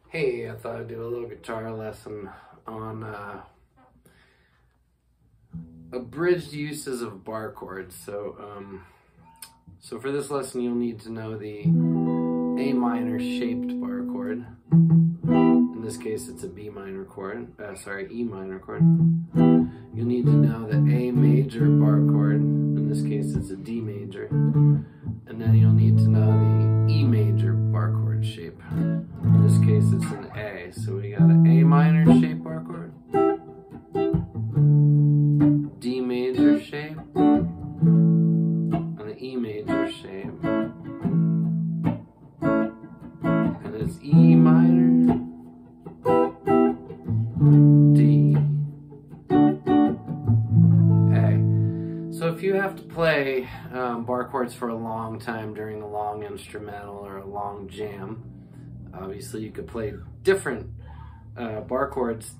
Hey, I thought I'd do a little guitar lesson on abridged uses of bar chords. So for this lesson, you'll need to know the A minor shaped bar chord. In this case, it's a B minor chord. E minor chord. You'll need to know the A major bar chord. In this case, it's a D major. And then you'll need to know the E major bar chord shape. In this case, it's an A. So we got an A minor shape bar chord, D major shape, and the E major shape. And it's E minor, D, A. So if you have to play bar chords for a long time during a long instrumental or a long jam, obviously you could play different bar chords,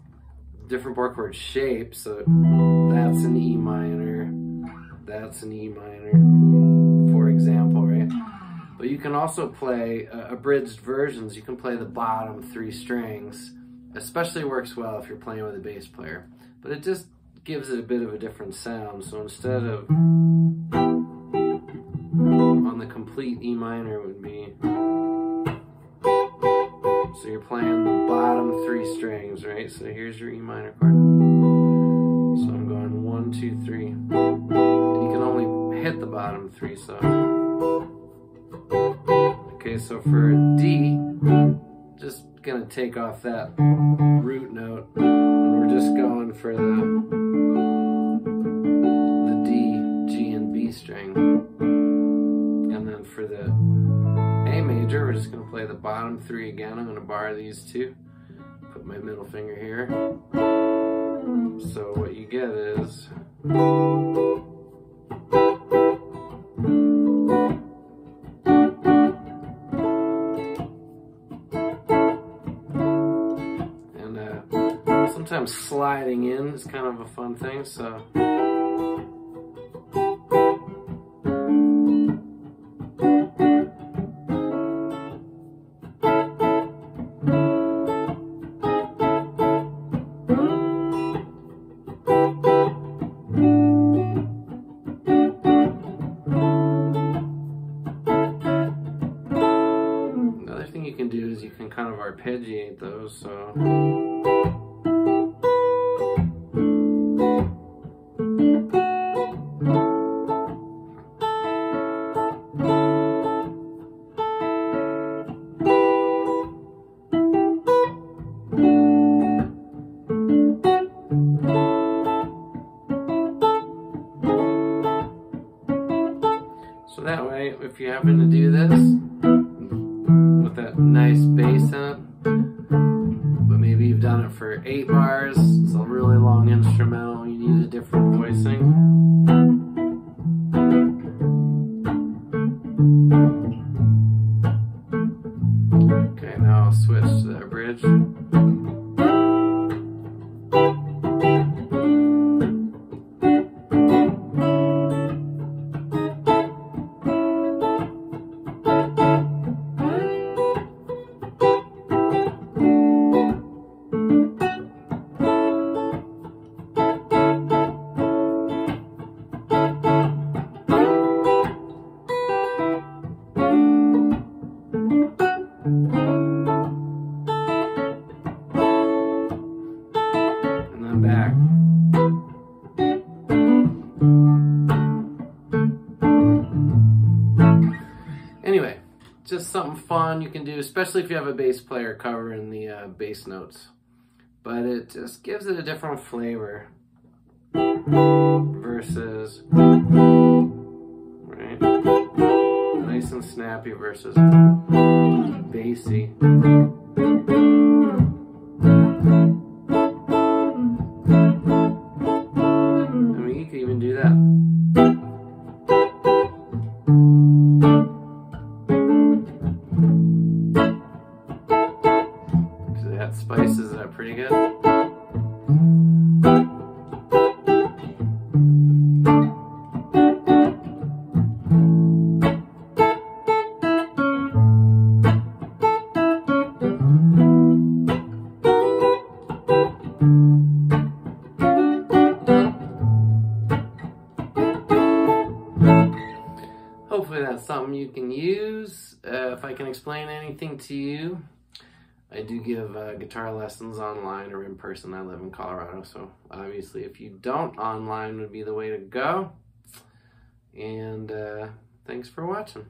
different bar chord shapes. So that's an E minor, that's an E minor, for example, right? But you can also play abridged versions. You can play the bottom 3 strings, especially works well if you're playing with a bass player. But it just gives it a bit of a different sound. So instead of on the complete E minor would be, so you're playing the bottom 3 strings, right? So here's your E minor chord. So I'm going 1, 2, 3. And you can only hit the bottom 3, so. Okay, so for D, just gonna take off that root note, and we're just going for the D, G, and B string. And then for the A major, we're just going to play the bottom 3 again. I'm going to bar these 2. Put my middle finger here. So what you get is and sometimes sliding in is kind of a fun thing, so another thing you can do is you can kind of arpeggiate those, so that way, if you happen to do this with that nice bass in it, but maybe you've done it for 8 bars, it's a really long instrumental, you need a different voicing. Okay, now I'll switch to that bridge. Back. Anyway, just something fun you can do, especially if you have a bass player covering the bass notes. But it just gives it a different flavor versus, right? Nice and snappy versus bassy. Do that. So that spices it up pretty good. something you can use. If I can explain anything to you, I do give guitar lessons online or in person. I live in Colorado, so obviously if you don't, online would be the way to go. And thanks for watching.